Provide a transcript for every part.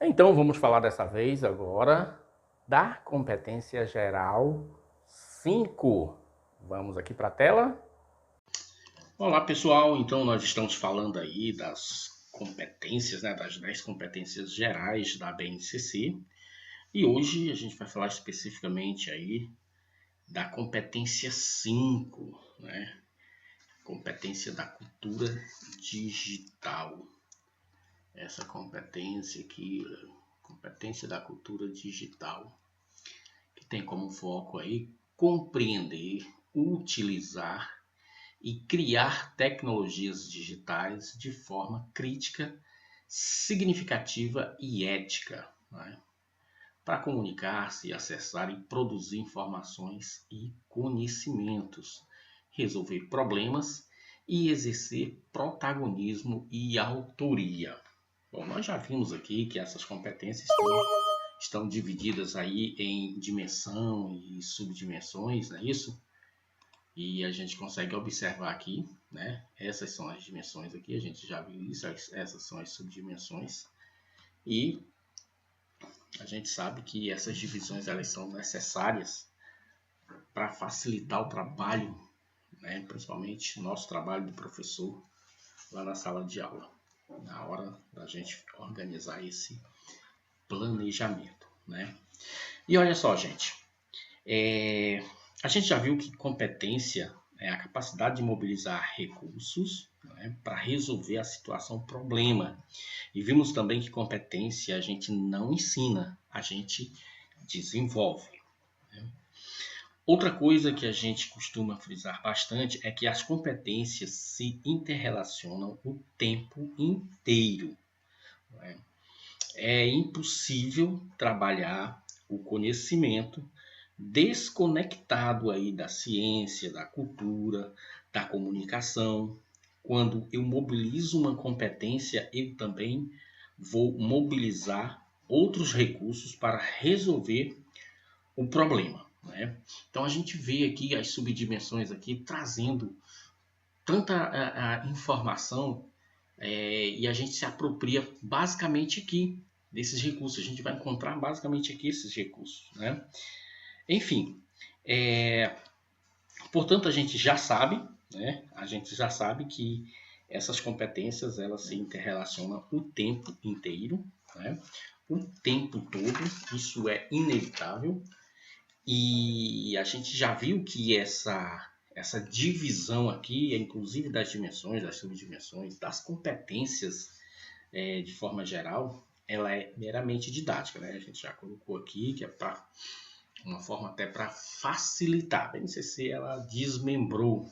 Então vamos falar dessa vez agora da competência geral 5. Vamos aqui para a tela. Olá pessoal, então nós estamos falando aí das competências, né, das 10 competências gerais da BNCC e hoje a gente vai falar especificamente aí da competência 5, né, competência da cultura digital. Essa competência aqui, competência da cultura digital, que tem como foco aí compreender, utilizar e criar tecnologias digitais de forma crítica, significativa e ética, né? Para comunicar-se, acessar e produzir informações e conhecimentos, resolver problemas e exercer protagonismo e autoria. Bom, nós já vimos aqui que essas competências estão divididas aí em dimensão e subdimensões, não é isso? E a gente consegue observar aqui, né? Essas são as dimensões aqui, a gente já viu isso, essas são as subdimensões. E a gente sabe que essas divisões elas são necessárias para facilitar o trabalho, né? Principalmente nosso trabalho do professor lá na sala de aula, na hora da gente organizar esse planejamento, né? E olha só, gente, a gente já viu que competência é a capacidade de mobilizar recursos, né, para resolver a situação problema. E vimos também que competência a gente não ensina, a gente desenvolve. Né? Outra coisa que a gente costuma frisar bastante é que as competências se interrelacionam o tempo inteiro. Né? É impossível trabalhar o conhecimento desconectado aí da ciência, da cultura, da comunicação. Quando eu mobilizo uma competência, eu também vou mobilizar outros recursos para resolver o problema, né? Então a gente vê aqui as subdimensões aqui trazendo tanta informação e a gente se apropria basicamente aqui desses recursos. A gente vai encontrar basicamente aqui esses recursos, né? Enfim, portanto a gente já sabe, né? A gente já sabe que essas competências elas se interrelacionam o tempo inteiro, né? O tempo todo, isso é inevitável. E a gente já viu que essa divisão aqui, inclusive das dimensões, das subdimensões, das competências de forma geral, ela é meramente didática, né? A gente já colocou aqui que é para uma forma até para facilitar. A BNCC ela desmembrou,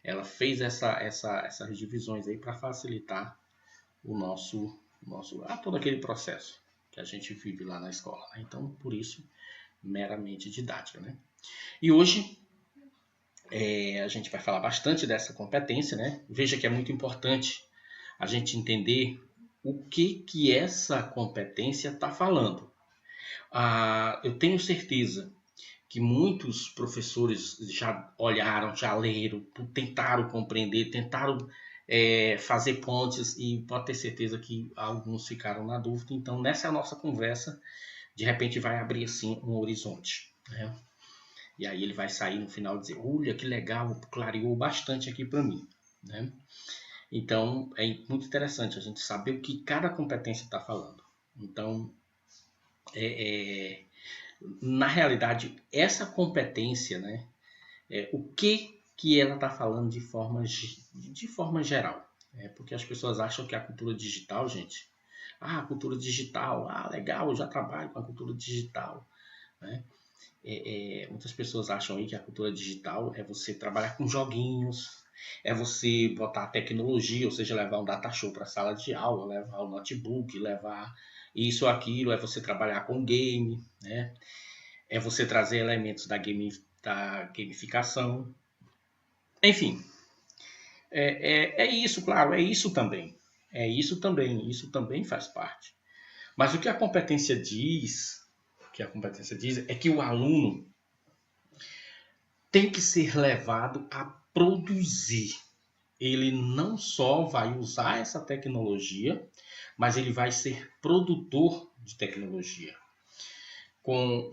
ela fez essas divisões aí para facilitar o nosso todo aquele processo que a gente vive lá na escola. Né? Então, por isso, meramente didática, né? E hoje a gente vai falar bastante dessa competência, né? Veja que é muito importante a gente entender o que essa competência está falando. Eu tenho certeza que muitos professores já olharam, já leram, tentaram compreender, tentaram fazer pontes e pode ter certeza que alguns ficaram na dúvida. Então, nessa nossa conversa, de repente vai abrir assim um horizonte, né? E aí ele vai sair no final e dizer, olha que legal, clareou bastante aqui para mim, né? Então é muito interessante a gente saber o que cada competência está falando. Então, é, é, na realidade, essa competência, né, o que ela está falando de forma geral. Porque as pessoas acham que a cultura digital, gente, a cultura digital, legal, eu já trabalho com a cultura digital. Né? Muitas pessoas acham aí que a cultura digital é você trabalhar com joguinhos, é você botar tecnologia, ou seja, levar um data show para a sala de aula, levar o notebook, levar isso ou aquilo, é você trabalhar com game, né? É você trazer elementos da gamificação. Enfim, é isso, claro, é isso também. Isso também faz parte. Mas o que a competência diz, é que o aluno tem que ser levado a produzir. Ele não só vai usar essa tecnologia, mas ele vai ser produtor de tecnologia, com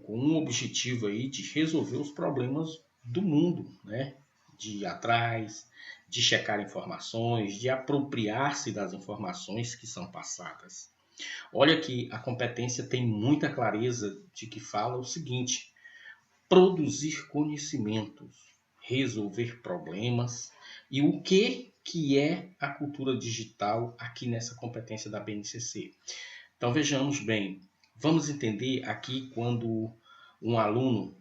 um objetivo aí de resolver os problemas do mundo, né? De ir atrás, de checar informações, de apropriar-se das informações que são passadas. Olha que a competência tem muita clareza de que fala o seguinte: produzir conhecimentos, resolver problemas. E o que é a cultura digital aqui nessa competência da BNCC? Então vejamos bem, vamos entender aqui quando um aluno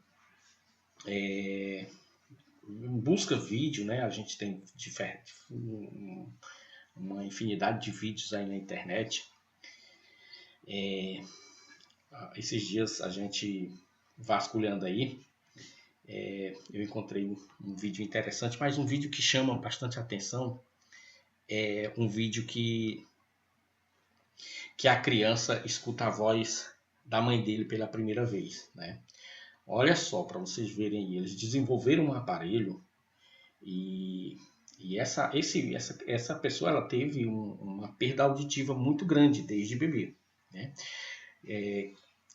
busca vídeo, né? A gente tem uma infinidade de vídeos aí na internet. Esses dias a gente vasculhando aí, eu encontrei um vídeo interessante, mas um vídeo que chama bastante atenção. É um vídeo que a criança escuta a voz da mãe dele pela primeira vez, né? Olha só, para vocês verem aí, eles desenvolveram um aparelho e essa pessoa ela teve uma perda auditiva muito grande desde bebê, né?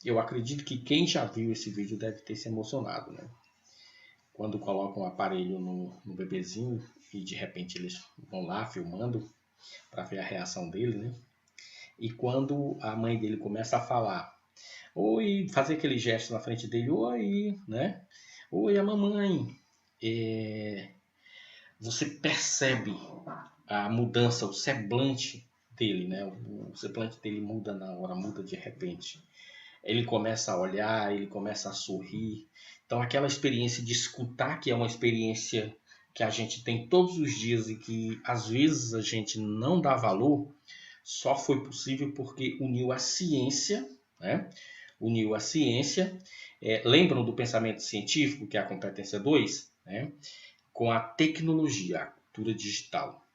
Eu acredito que quem já viu esse vídeo deve ter se emocionado, né? Quando colocam um aparelho no bebezinho e de repente eles vão lá filmando para ver a reação dele, né? E quando a mãe dele começa a falar, oi, fazer aquele gesto na frente dele, oi, né? Oi, a mamãe. Você percebe a mudança, o semblante dele, né? O semblante dele muda na hora, muda de repente. Ele começa a olhar, ele começa a sorrir. Então aquela experiência de escutar, que é uma experiência que a gente tem todos os dias e que às vezes a gente não dá valor, só foi possível porque uniu a ciência, né? Uniu a ciência, lembram do pensamento científico, que é a competência 2, né? Com a tecnologia, a cultura digital.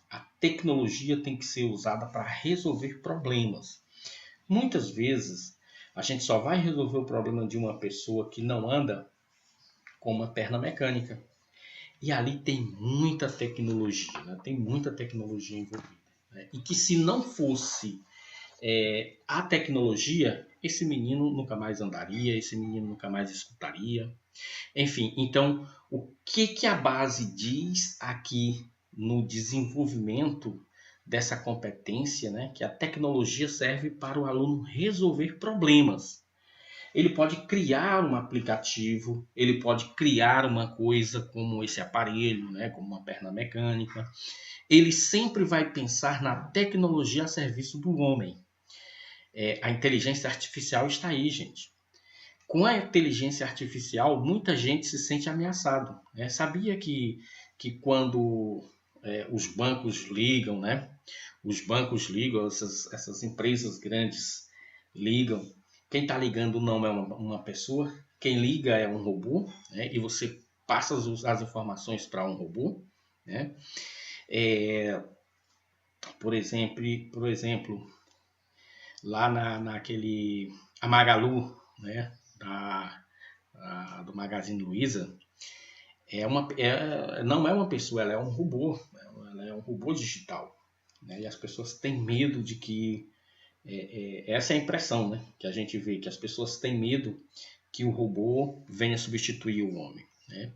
A tecnologia tem que ser usada para resolver problemas. Muitas vezes a gente só vai resolver o problema de uma pessoa que não anda com uma perna mecânica. E ali tem muita tecnologia, né? Tem muita tecnologia envolvida. Né? E que se não fosse a tecnologia, esse menino nunca mais andaria, esse menino nunca mais escutaria. Enfim, então, o que a base diz aqui no desenvolvimento dessa competência, né? Que a tecnologia serve para o aluno resolver problemas. Ele pode criar um aplicativo, ele pode criar uma coisa como esse aparelho, né? Como uma perna mecânica. Ele sempre vai pensar na tecnologia a serviço do homem. A inteligência artificial está aí, gente. Com a inteligência artificial, muita gente se sente ameaçado. Né? Sabia que quando os bancos ligam, né? Os bancos ligam, essas empresas grandes ligam. Quem está ligando não é uma pessoa, quem liga é um robô, né? E você passa as informações para um robô, né? Por exemplo, lá naquele a Magalu, né? Do Magazine Luiza, não é uma pessoa, ela é um robô, ela é um robô digital. Né? E as pessoas têm medo de que essa é a impressão, né, que a gente vê, que as pessoas têm medo que o robô venha substituir o homem. Né?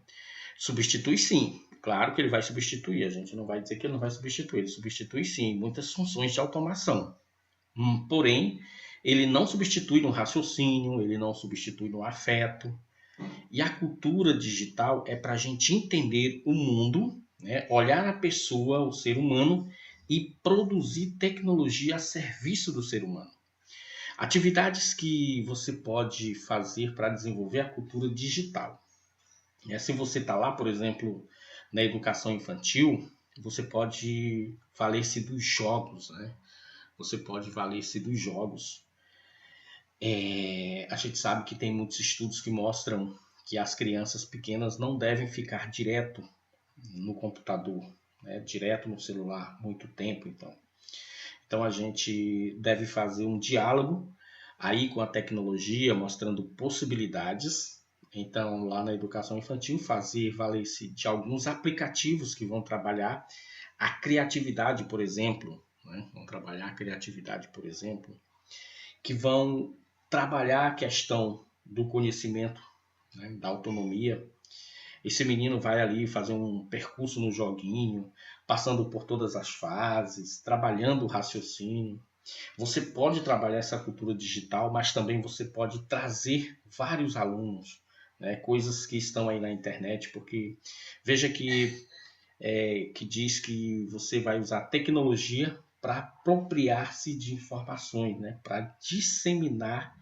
Substitui sim, claro que ele vai substituir, a gente não vai dizer que ele não vai substituir, ele substitui sim muitas funções de automação. Porém, ele não substitui no raciocínio, ele não substitui no afeto. E a cultura digital é para a gente entender o mundo, né, olhar a pessoa, o ser humano, e produzir tecnologia a serviço do ser humano. Atividades que você pode fazer para desenvolver a cultura digital. Se você está lá, por exemplo, na educação infantil, você pode valer-se dos jogos, né? Você pode valer-se dos jogos. A gente sabe que tem muitos estudos que mostram que as crianças pequenas não devem ficar direto no computador, né? Direto no celular, muito tempo, Então a gente deve fazer um diálogo aí com a tecnologia, mostrando possibilidades. Então, lá na educação infantil, fazer valer-se de alguns aplicativos que vão trabalhar a criatividade, por exemplo. Né? Vão trabalhar a criatividade, por exemplo. que vão trabalhar a questão do conhecimento, né, da autonomia. Esse menino vai ali fazer um percurso no joguinho, passando por todas as fases, trabalhando o raciocínio. Você pode trabalhar essa cultura digital, mas também você pode trazer vários alunos, né, coisas que estão aí na internet, porque veja que diz que você vai usar tecnologia para apropriar-se de informações, né, para disseminar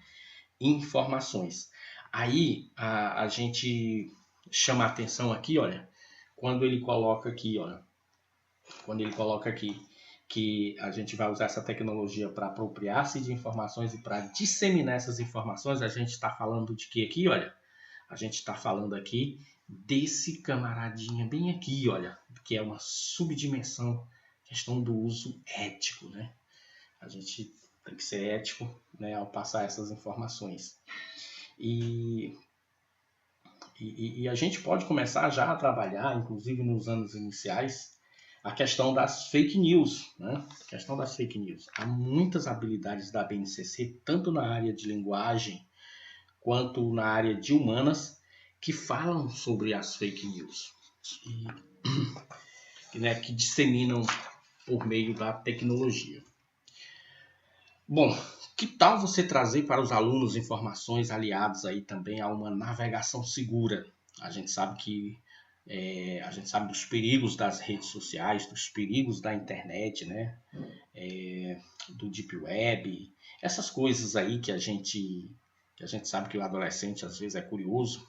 informações. Aí a gente chama a atenção aqui, olha, quando ele coloca aqui, que a gente vai usar essa tecnologia para apropriar-se de informações e para disseminar essas informações, a gente está falando de que aqui, olha, a gente está falando aqui desse camaradinha bem aqui, olha, que é uma subdimensão, questão do uso ético, né? A gente tem que ser ético, né, ao passar essas informações. E a gente pode começar já a trabalhar, inclusive nos anos iniciais, a questão das fake news, né? A questão das fake news. Há muitas habilidades da BNCC, tanto na área de linguagem quanto na área de humanas, que falam sobre as fake news e né, que disseminam por meio da tecnologia. Bom, que tal você trazer para os alunos informações aliadas aí também a uma navegação segura? A gente sabe que a gente sabe dos perigos das redes sociais, dos perigos da internet, né? Do deep web, essas coisas aí que a gente sabe que o adolescente às vezes é curioso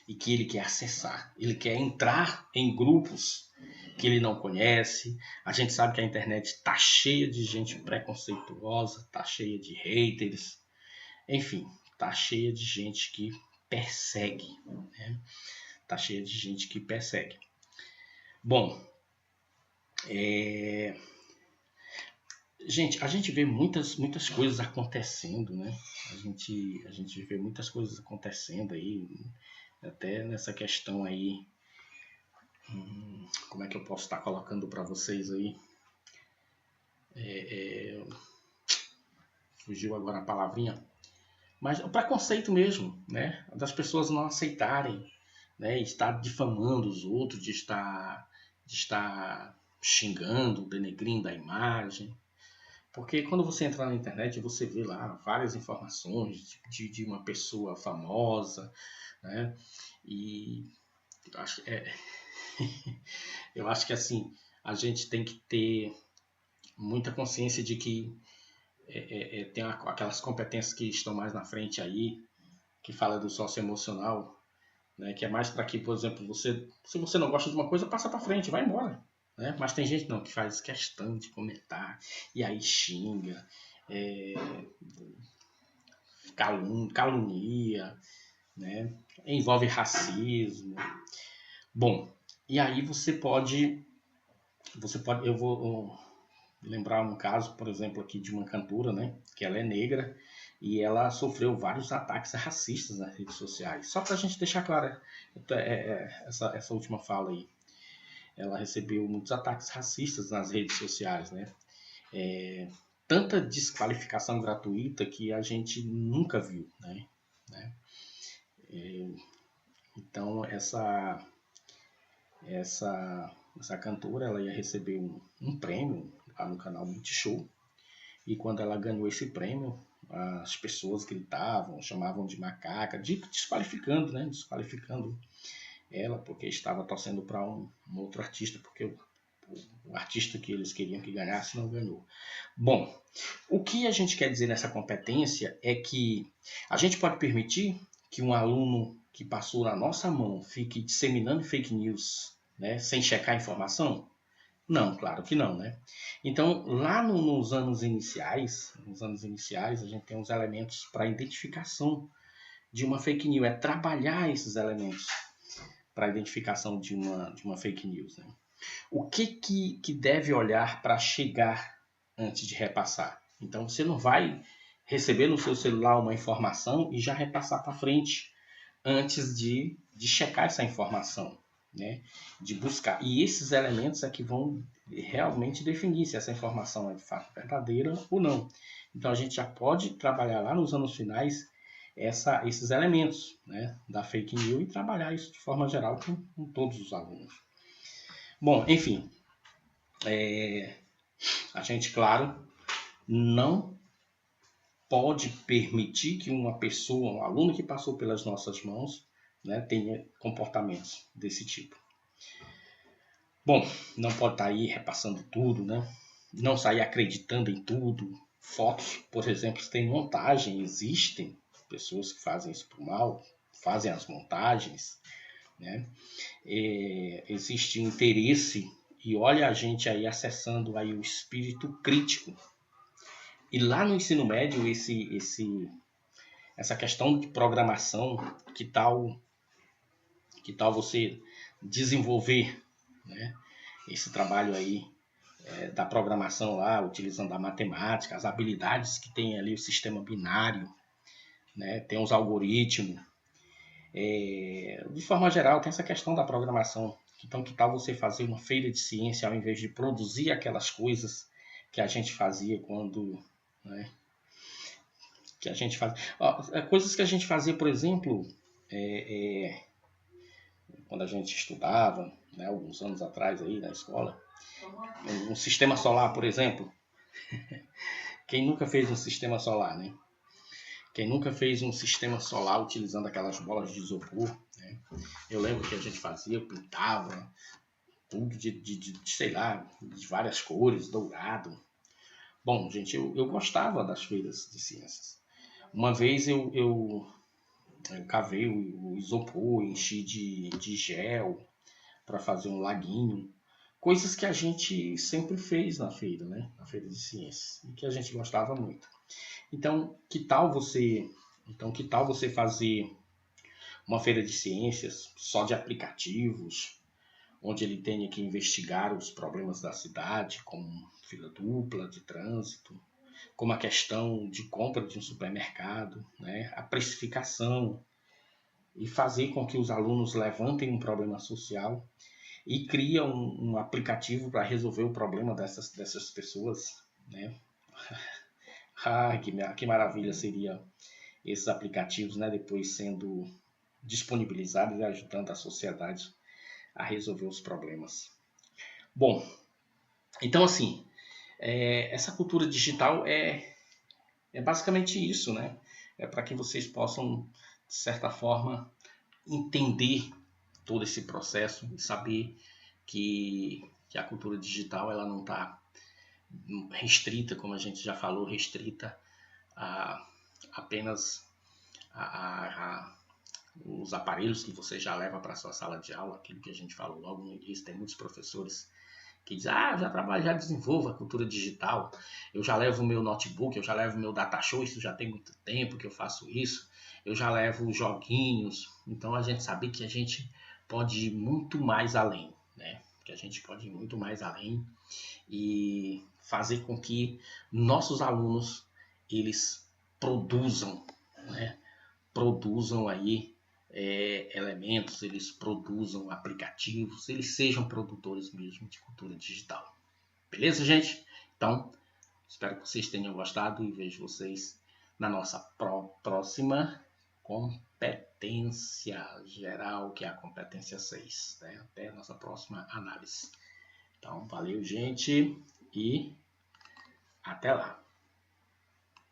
e que ele quer acessar, ele quer entrar em grupos que ele não conhece. A gente sabe que a internet está cheia de gente preconceituosa, está cheia de haters, enfim, está cheia de gente que persegue, né? Está cheia de gente que persegue. Bom, gente, a gente vê muitas coisas acontecendo, né? A gente vê muitas coisas acontecendo aí, até nessa questão aí. Como é que eu posso estar colocando para vocês aí? Fugiu agora a palavrinha. Mas o preconceito mesmo, né? Das pessoas não aceitarem, né? Estar difamando os outros, de estar xingando, denegrindo a imagem. Porque quando você entra na internet, você vê lá várias informações de uma pessoa famosa, né? E eu acho que assim, a gente tem que ter muita consciência de que tem aquelas competências que estão mais na frente aí, que fala do socioemocional, né? Que é mais para que, por exemplo, se você não gosta de uma coisa, passa para frente, vai embora. Né? Mas tem gente não que faz questão de comentar e aí xinga, calunia, né? Envolve racismo. Bom, e aí você pode, eu vou lembrar um caso, por exemplo, aqui de uma cantora, né? Que ela é negra e ela sofreu vários ataques racistas nas redes sociais. Só para a gente deixar clara essa última fala aí. Ela recebeu muitos ataques racistas nas redes sociais, né? Tanta desqualificação gratuita que a gente nunca viu, né? Então essa cantora, ela ia receber um prêmio lá no canal Multishow, e quando ela ganhou esse prêmio, as pessoas gritavam, chamavam de macaca, desqualificando, né? Desqualificando ela porque estava torcendo para um outro artista, porque o artista que eles queriam que ganhasse não ganhou. Bom, o que a gente quer dizer nessa competência é que a gente pode permitir que um aluno que passou na nossa mão fique disseminando fake news, né, sem checar a informação? Não, claro que não, né? Então, lá nos anos iniciais, a gente tem uns elementos para identificação de uma fake news, é trabalhar esses elementos para a identificação de uma fake news, né? O que deve olhar para chegar antes de repassar? Então, você não vai receber no seu celular uma informação e já repassar para frente antes de checar essa informação. né, de buscar. E esses elementos é que vão realmente definir se essa informação é de fato verdadeira ou não. Então a gente já pode trabalhar lá nos anos finais esses elementos, né, da fake news e trabalhar isso de forma geral com todos os alunos. Bom, enfim, a gente, claro, não pode permitir que uma pessoa, um aluno que passou pelas nossas mãos, né, tenha comportamentos desse tipo. Bom, não pode estar aí repassando tudo, né? Não sair acreditando em tudo. Fotos, por exemplo, tem montagem, existem pessoas que fazem isso por mal, fazem as montagens, né? Existe um interesse, e olha a gente aí acessando aí o espírito crítico. E lá no ensino médio, essa questão de programação, que tal você desenvolver, né, esse trabalho aí da programação lá, utilizando a matemática, as habilidades que tem ali o sistema binário, né, tem os algoritmos. De forma geral, tem essa questão da programação. Então, que tal você fazer uma feira de ciência ao invés de produzir aquelas coisas que a gente fazia quando... Né, que a gente faz... coisas que a gente fazia, por exemplo, quando a gente estudava, né, alguns anos atrás aí na escola, um sistema solar, por exemplo. Quem nunca fez um sistema solar, né? Quem nunca fez um sistema solar utilizando aquelas bolas de isopor, né? Eu lembro que a gente fazia, pintava, tudo de sei lá, de várias cores, dourado. Bom, gente, eu gostava das feiras de ciências. Uma vez eu cavei o isopor, enchi de gel para fazer um laguinho. Coisas que a gente sempre fez na feira, né? Na feira de ciências, e que a gente gostava muito. Então, que tal você fazer uma feira de ciências só de aplicativos, onde ele tenha que investigar os problemas da cidade, como fila dupla de trânsito, como a questão de compra de um supermercado, né? A precificação, e fazer com que os alunos levantem um problema social e cria um aplicativo para resolver o problema dessas pessoas, né? Que maravilha seria esses aplicativos, né? Depois sendo disponibilizados e ajudando a sociedade a resolver os problemas. Bom, então assim, essa cultura digital é basicamente isso, né? É para que vocês possam, de certa forma, entender todo esse processo e saber que a cultura digital ela não está restrita, como a gente já falou, restrita a apenas os aparelhos que você já leva para a sua sala de aula, aquilo que a gente falou logo no início. Tem muitos professores que dizem, já trabalho, já desenvolvo a cultura digital, eu já levo o meu notebook, eu já levo o meu data show, isso já tem muito tempo que eu faço isso, eu já levo joguinhos. Então a gente sabe que a gente pode ir muito mais além, né? Que a gente pode ir muito mais além e fazer com que nossos alunos eles produzam, né? Produzam aí elementos, eles produzam aplicativos, eles sejam produtores mesmo de cultura digital. Beleza, gente? Então, espero que vocês tenham gostado e vejo vocês na nossa próxima competência geral, que é a competência 6. Né? Até a nossa próxima análise. Então, valeu, gente, e até lá.